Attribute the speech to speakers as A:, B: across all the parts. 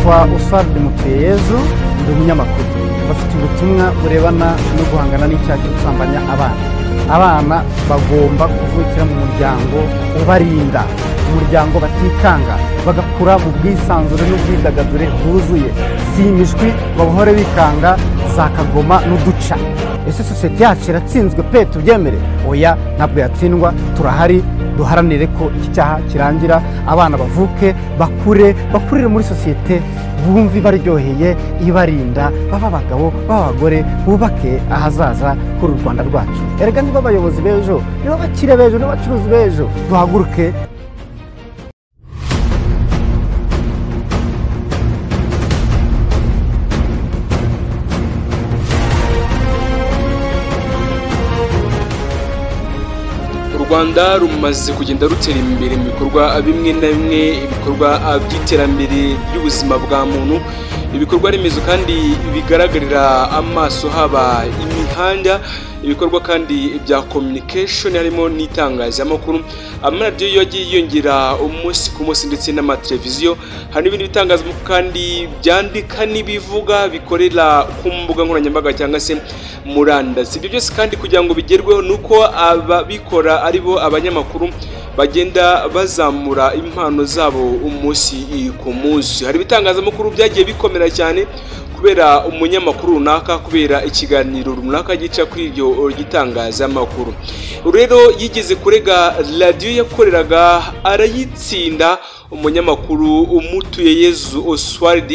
A: nitwa Oswald Mutuyeyezu ndi umunyamakuru bafite ubutumwa burebana no guhangana n'icyaha cyo gusambanya abana bagomba kuvukira mu muryango ubarinda umuryango batikanga bagakura mu bwisanzure n'ubwidagadure bwuzuye si imishwi bahore bikanga za kagoma n'uduca. Ese sosiyete yacu iratsinzwe pe tubyemere? Oya, ntabwo yatsindwa, turahari duharanire ko iki cyaha kirangira, abana bavuke bakurire muri sosiyete bumvi baryoheye ibarinda, baba abagabo baba abagore, bubake ahazaza kuri u Rwanda rwacu. Erega niba abayobozi b'ejo, niba bakire b'ejo, niba abacuruzi b'ejo, duhaguruke.
B: Rwanda rumaze kugenda rutera imbere mu bikorwa bimwe na bimwe, ibikorwa by'iterambere ry'ubuzima bwa muntu, ibikorwa remezo kandi bigaragarira amaso, haba imihanda, ibikorwa kandi bya communication harimo n'itangazamakuru, amaradiyo yagiye yiyongera umunsi ku munsi ndetse n'amateleviziyo, hari n'ibindi bitangazamakuru kandi byandika n'ibivuga bikorera ku mbuga nkoranyambaga cyangwa se murandasi. Ibyo byose kandi kugira ngo bigerweho nuko ababikora aribo abanyamakuru bagenda bazamura impano zabo umunsi ku munsi. Hari ibitangazamakuru byagiye bikomera cyane kubera umunyamakuru runaka, kubera ikiganiro runaka gica kuri iryo gitangazamakuru. Rero yigeze kurega radio yakoreraga arayitsinda umunyamakuru Mutuyeyezu Oswald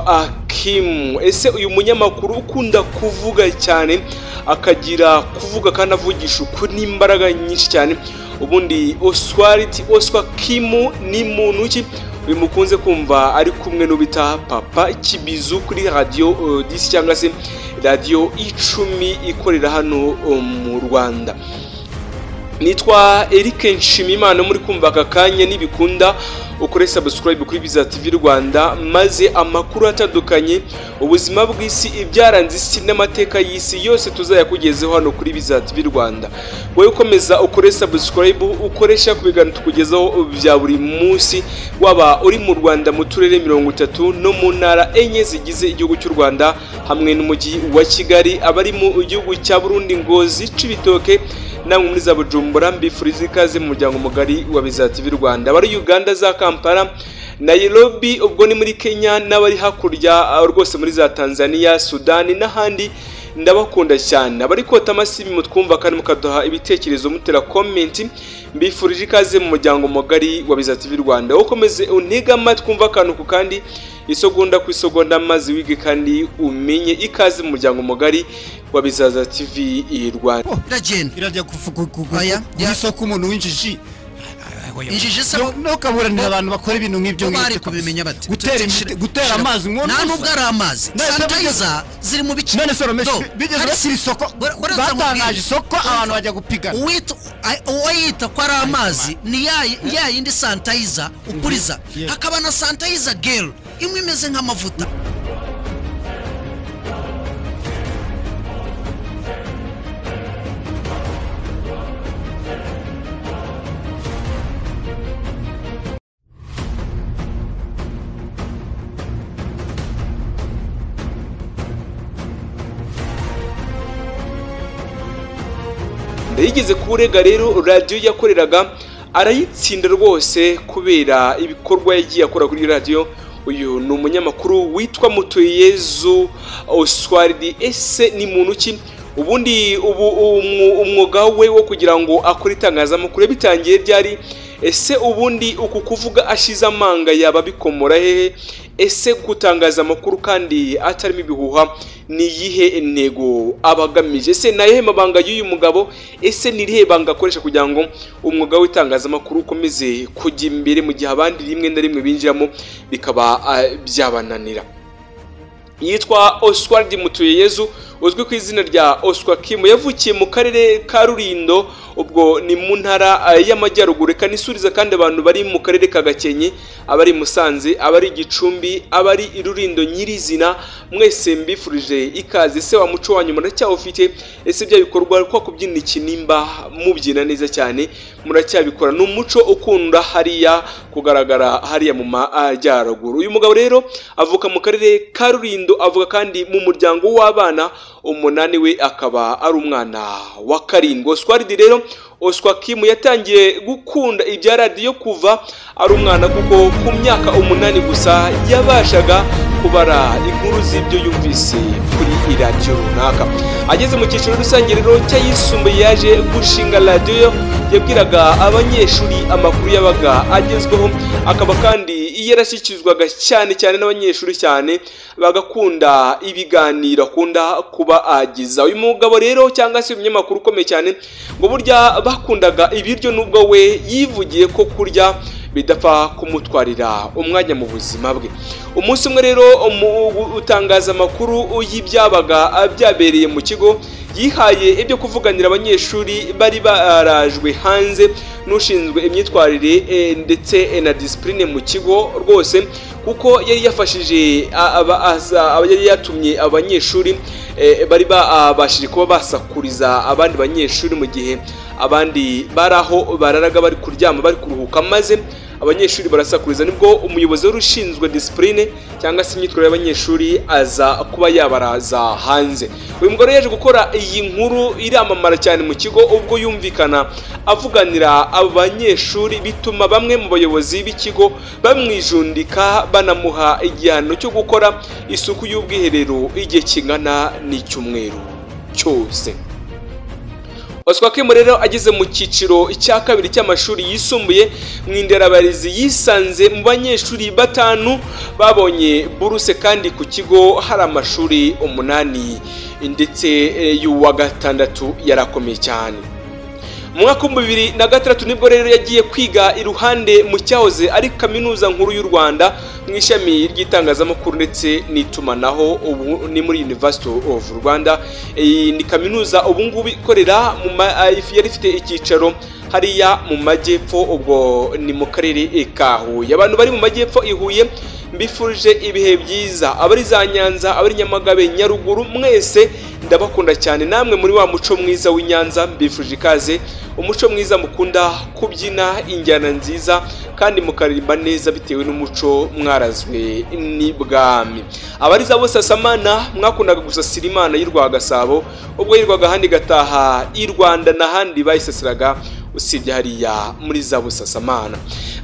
B: Akimu. Ese uyu munyamakuru ukunda kuvuga cyane, akagira kuvuga kandi avugisha ukuri n'imbaraga nyinshi cyane, ubundi Oswald Akimu ni muntu ki? Uyu mukunze kumva ari kumwe n'ubita Papa Kibizu kuri radio 10 cyangwa se radio 10 ikorera hano mu Rwanda. Nitwa Eric Nshimimana, muri kumva aka kanya nibikunda ukore subscribe kuri Biza TV Rwanda, maze amakuru atandukanye, ubuzima bw'isi, ibyaranze isi n'amateka y'isi yose tuzayakugezeho hano kuri Biza TV Rwanda. Wowe ukomeza ukore subscribe, ukoresha ku biganiro tukugezaho bya buri munsi, waba uri mu Rwanda mu turere 30 no mu ntara enye zigize igihugu cy'u Rwanda hamwe n'umujyi wa Kigali, abari mu gihugu cya Burundi, Ngozi, Cibitoke namwe muri za Bujumbura, mbifuriza ikaze mu muryango mugari wa Biza TV Rwanda. Abari Uganda za Kampala, Nairobi, ubwo ni muri Kenya, n'abari hakurya rwose muri za Tanzania, Sudani n'ahandi, ndabakunda cyane. Abari kota amasibi mutwumva kandi mukaduha ibitekerezo mutera comment, mbifurije ikaze mu muryango mugari wa Biza TV Rwanda. Ukomeze untega amatwi kumva akantu ku kandi, isogonda ku isogonda, mazi wige kandi umenye. Ikaze mu muryango mugari wa Biza TV Rwanda.
C: Irajya kuvuga isoko umuntu winjiji injiji se no kaburanira abantu bakora ibintu nk'ibyo
D: bari kubimenya bate
C: gutera amazi ngo
D: nta nubwo ari amazi sanitizer ziri mu bice
C: none soro bigeze basira isoko batangaje isoko abantu bajya gupigana
D: uwayita ko ari amazi ni ya yindi sanitizer ukuriza, hakaba na sanitizer gel imwe imeze nk'amavuta.
B: Yigeze kurega rero radio yakoreraga arayitsinda rwose kubera ibikorwa yagiye akora kuri radio. Uyu ni umunyamakuru witwa Mutuyeyezu Oswald. Ese ni muntu ki? Ubundi umwuga we wo kugira ngo akore itangazamakuru yabitangiye ryari? Ese ubundi uku kuvuga ashize amanga yaba bikomora hehe? Ese gutangaza amakuru kandi atarimo ibihuha ni yihe ntego abagamije? Ese naye mabanga y'uyu mugabo? Ese ni rihe banga akoresha kugira ngo umwuga w'itangazamakuru ukomeze kujya imbere mu gihe abandi rimwe na rimwe binjiramo bikaba byabananira? Yitwa Oswald Mutuyeyezu. uzwi ku izina rya Oscar Kim yavukiye mu karere ka Rulindo, ubwo ni mu ntara y'amajyaruguru. Kanisuriza kandi abantu bari mu karere ka Gakenke, abari Musanze, abari Gicumbi, abari Rulindo nyirizina, mwese mbifurije ikaze. Se wa muco wanyu muracyawufite? Ese bya bikorwa kwa kubyina ikinimba mubyina neza cyane muracyabikora? Ni umuco ukunda hariya kugaragara hariya mu majyaruguru. Uyu mugabo rero avuka mu karere ka Rulindo, avuga kandi mu muryango w'abana 8, we akaba ari umwana wa 7. Oswald rero Oscar Kim yatangiye gukunda ibya radio kuva ari umwana, kuko ku myaka 8 gusa yabashaga kubara inkuru z'ibyo yumvise kuri radio runaka. Ageze mu cyiciro rusange rero cyayisumbuye yaje gushinga radio yabwiraga abanyeshuri amakuru yabaga agezweho, akaba kandi yarashyikizwaga cyane n'abanyeshuri cyane, bagakunda ibiganiro akunda kuba agiza. Uyu mugabo rero cyangwa se umunyamakuru ukomeye cyane ngo burya bakundaga ibiryo, nubwo we yivugiye ko kurya bidapfa kumutwarira umwanya mu buzima bwe. Umunsi umwe rero utangaza amakuru y'ibyabaga byabereye mu kigo, yihaye ibyo kuvuganira abanyeshuri bari barajwe hanze n'ushinzwe imyitwarire ndetse na discipline mu kigo rwose, kuko yari yafashije yari yatumye abanyeshuri bari babashije kuba basakuriza abandi banyeshuri mu gihe abandi baraho bararaga bari kuryama bari kuruhuka, maze abanyeshuri barasakuriza. Nibwo umuyobozi wari ushinzwe discipline cyangwa se imyitwarire y'abanyeshuri aza kuba yabaraza hanze. Uyu mugore yaje gukora iyi nkuru iramamara cyane mu kigo, ubwo yumvikana avuganira abanyeshuri, bituma bamwe mu bayobozi b'ikigo bamwijundika, banamuha igihano cyo gukora isuku y'ubwiherero igihe kingana n'icyumweru cyose. Oscar Kim rero ageze mu cyiciro cya 2 cy'amashuri yisumbuye mu Inderabarezi, yisanze mu banyeshuri 5 babonye buruse, kandi ku kigo hari amashuri 8 ndetse y'uwa 6 yarakomeye cyane. Mu mwaka wa 2006 nibwo rero yagiye kwiga iruhande mu cyahoze ari Kaminuza Nkuru y'u Rwanda mu ishami ry'itangazamakuru ndetse n'itumanaho, ubu ni muri University of Rwanda. Ni kaminuza ubu ngubu ikorera yari ifite icyicaro hariya mu majyepfo, ubwo ni mu karere ka Huye. Abantu bari mu majyepfo i Huye mbifurije ibihe byiza, abari za Nyanza, abari Nyamagabe, Nyaruguru, mwese ndabakunda cyane. Namwe muri wa muco mwiza w'Inyanza mbifurije ikaze, umuco mwiza mukunda kubyina injyana nziza kandi mukaririmba neza bitewe n'umuco mwarazwe n'ibwami. Abari za Busasamana mwakundaga gusasira Imana y'u Rwagasabo, ubwo yirwaga handi gataha i Rwanda n'ahandi bayisasiraga usibye hariya muri za Busasamana.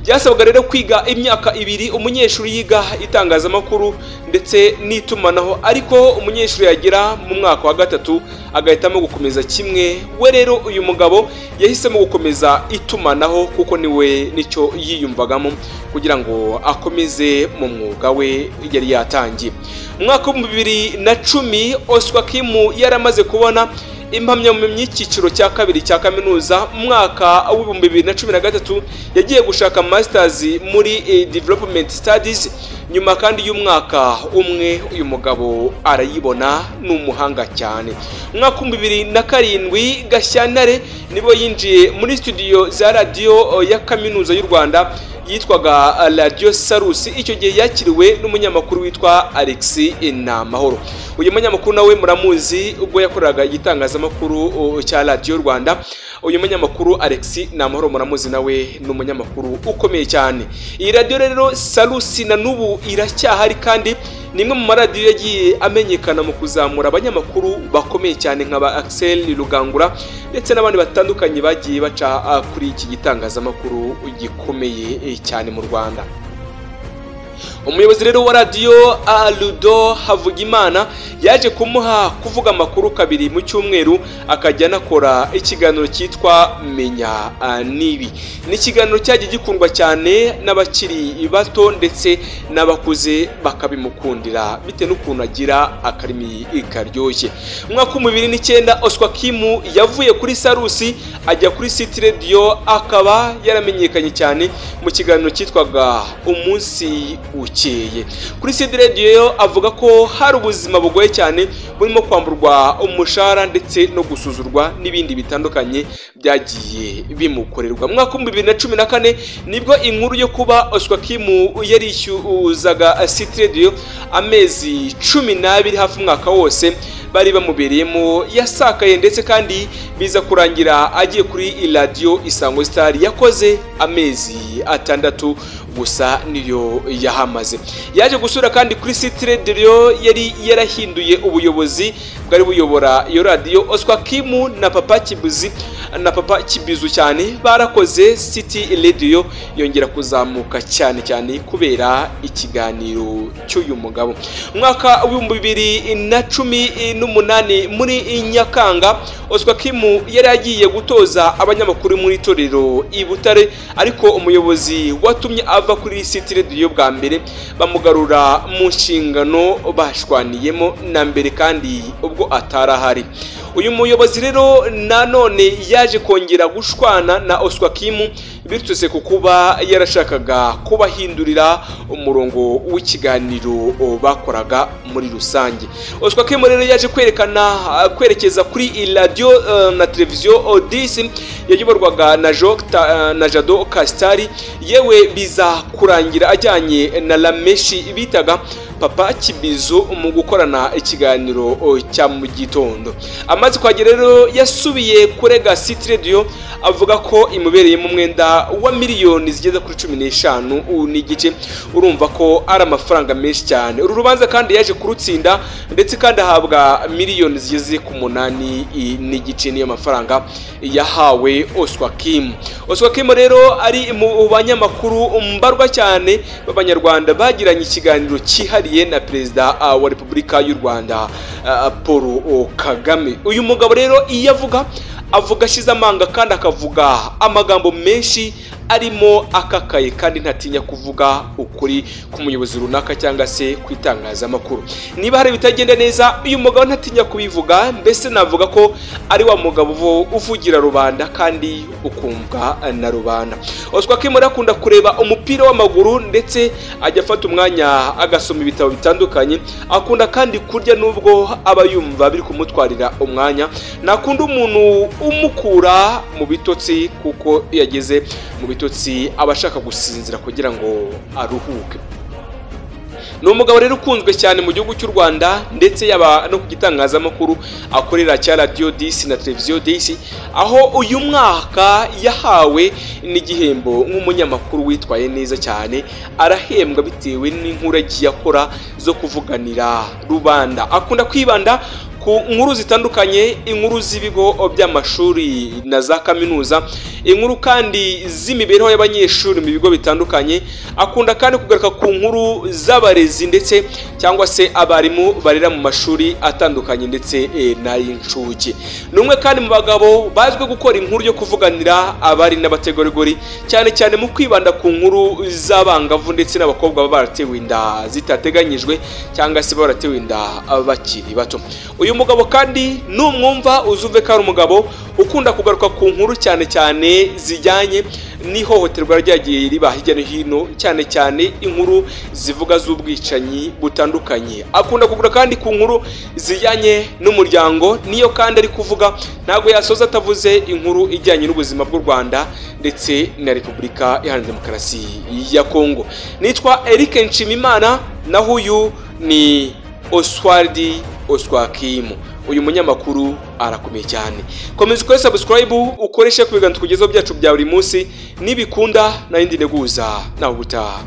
B: Byasabwaga rero kwiga imyaka 2 umunyeshuri yiga itangazamakuru ndetse n'itumanaho, ariko umunyeshuri yagera mu mwaka wa 3 agahitamo gukomeza kimwe. We rero uyu mugabo yahisemo gukomeza itumanaho kuko niwe nicyo yiyumvagamo kugira ngo akomeze mu mwuga we yari yatangiye. Mu mwaka wa 2010 Oscar Kim yaramaze kubona impamyabumenyi y'icyiciro cya 2 cya kaminuza. Mu mwaka wa 2013 yagiye gushaka masters muri development studies, nyuma kandi y'umwaka umwe uyu mugabo arayibona, n'umuhanga cyane. Mu mwaka wa 2007 Gashyantare nibo yinjiye muri studio za radio ya Kaminuza y'u Rwanda yitwaga Radio Salus. Icyo gihe yakiriwe n'umunyamakuru witwa Alex Namahoro. Uyu munyamakuru nawe muramuzi ubwo yakoraga igitangazamakuru cya Radio Rwanda. Uyu munyamakuru Alex Namahoro muramuzi, nawe n'umunyamakuru ukomeye cyane. Iyi radio rero Salus na nubu iracyahari, kandi nimwe mu maradiyo yagiye amenyekana mu kuzamura abanyamakuru bakomeye cyane nk'aba Axel Rugangura ndetse n'abandi batandukanye bagiye baca kuri iki gitangazamakuru gikomeye cyane mu Rwanda. Umuyobozi rero wa radio Ludo Havugimana yaje kumuha kuvuga amakuru 2 mu cyumweru, akajya nakora ikiganiro cyitwa Menya Nibi. Ni ikiganiro cyagiye gikundwa cyane n'abakiri bato ndetse n'abakuze bakabimukundira bite n'ukuntu agira akarimi karyoshye. Mu mwaka wa 2009 Oscar Kim yavuye kuri Sarusi ajya kuri City Radio, akaba yaramenyekanye cyane mu kiganiro cyitwaga Umunsi ukeye. Kuri City Radio avuga ko hari ubuzima bugoye cyane burimo kwamburwa umushahara ndetse no gusuzurwa n'ibindi bitandukanye byagiye bimukorerwa. Mu mwaka wa 2014 nibwo inkuru yo kuba Oscar Kim yarishyuzaga City Radio amezi 12 hafi umwaka wose bari bamubereyemo yasakaye, ndetse kandi biza kurangira agiye kuri radio Isango Star yakoze amezi 6 gusa niyo yahamaze. Yaje gusura kandi kuri City Radio yari yarahinduye ubuyobozi bwari buyobora iyo radio. Oscar Kim na Papa Kibizu cyane barakoze City Radio yongera kuzamuka cyane kubera ikiganiro cy'uyu mugabo. Mwaka wa 2018 muri Nyakanga Oscar Kim yari agiye gutoza abanyamakuru muri torero i Butare, ariko umuyobozi watumye ava kuri City Radio bwa mbere bamugarura mu nshingano bashwaniyemo na mbere kandi ubwo atarahari. Uyu muyobozi rero nanone yaje kongera gushwana na Oscar Kim biturutse ku kuba yarashakaga kubahindurira umurongo w'ikiganiro bakoraga muri rusange. Oscar Kim rero yaje kwerekeza kuri radio na televiziyo DC yayoborwaga na Jado Kastari, yewe biza kurangira ajyanye na Lameshi bitaga Papa Kibizu mu gukorana ikiganiro cya mu gitondo. Amaze kwagera rero yasubiye kurega City Radio avuga ko imubereye mu mwenda wa miliyoni zigeze kuri 15 n'igice. Urumva ko ari amafaranga menshi cyane. Uru rubanza kandi yaje kurutsinda, ndetse kandi ahabwa miliyoni zigeze ku 8 n'igice niyo mafaranga yahawe Oscar Kim. Oscar Kim rero ari mu banyamakuru mbarwa cyane b'Abanyarwanda bagiranye ikiganiro cyihariye na Perezida wa Repubulika y'u Rwanda Paul Kagame. Uyu mugabo rero iyo avuga ashize amanga kandi akavuga amagambo menshi arimo akakaye kandi ntatinya kuvuga ukuri ku muyobozi runaka cyangwa se kwitangazamakuru. Niba hari bitagenda neza uyu mugabo ntatinya kubivuga, mbese navuga ko ari wa mugabo uvugira rubanda kandi ukumva na rubanda. Oscar Kim akunda kureba umupira w'amaguru, ndetse ajya afata umwanya agasoma ibitabo bitandukanye. Akunda kandi kurya nubwo aba yumva biri kumutwarira umwanya. Nakunda umuntu umukura mu bitotsi, kuko yageze mu bitotsi abashaka gusinzira kugira ngo aruhuke. Ni umugabo rero ukunzwe cyane mu gihugu cy'u Rwanda, ndetse yaba no ku gitangazamakuru akorera cya radio DC na televiziyo DC, aho uyu mwaka yahawe n'igihembo nk'umunyamakuru witwaye neza cyane. Arahembwa bitewe n'inkuru agiye akora zo kuvuganira rubanda. Akunda kwibanda ku nkuru zitandukanye, inkuru z'ibigo by'amashuri na za kaminuza, inkuru kandi z'imibereho y'abanyeshuri mu bigo bitandukanye. Akunda kandi kugaruka ku nkuru z'abarezi ndetse cyangwa se abarimu barera mu mashuri atandukanye ndetse n'ay'incuke. Ni umwe kandi mu bagabo bazwi gukora inkuru yo kuvuganira abari n'abategarugori, cyane mu kwibanda ku nkuru z'abangavu ndetse n'abakobwa baba baratewe inda zitateganyijwe cyangwa se baratewe inda bakiri bato. Uyu mugabo kandi numwumva uzuve ko ari umugabo ukunda kugaruka ku nkuru cyane zijyanye n'ihohoterwa ryagiye riba hirya no hino, cyane inkuru zivuga z'ubwicanyi butandukanye. Akunda kugura kandi ku nkuru zijyanye n'umuryango, niyo kandi ari kuvuga ntago yasoza atavuze inkuru ijyanye n'ubuzima bw'u Rwanda ndetse na Repubulika Iharanira Demokarasi ya Kongo. Nitwa Eric Nshimimana, naho uyu ni Oscar Kim. Uyu munyamakuru arakomeye cyane. Komeza ukore subscribe, ukoreshe ku biganiro tukugezaho byacu bya buri munsi. Nibikunda na indi neguza na ubutaha.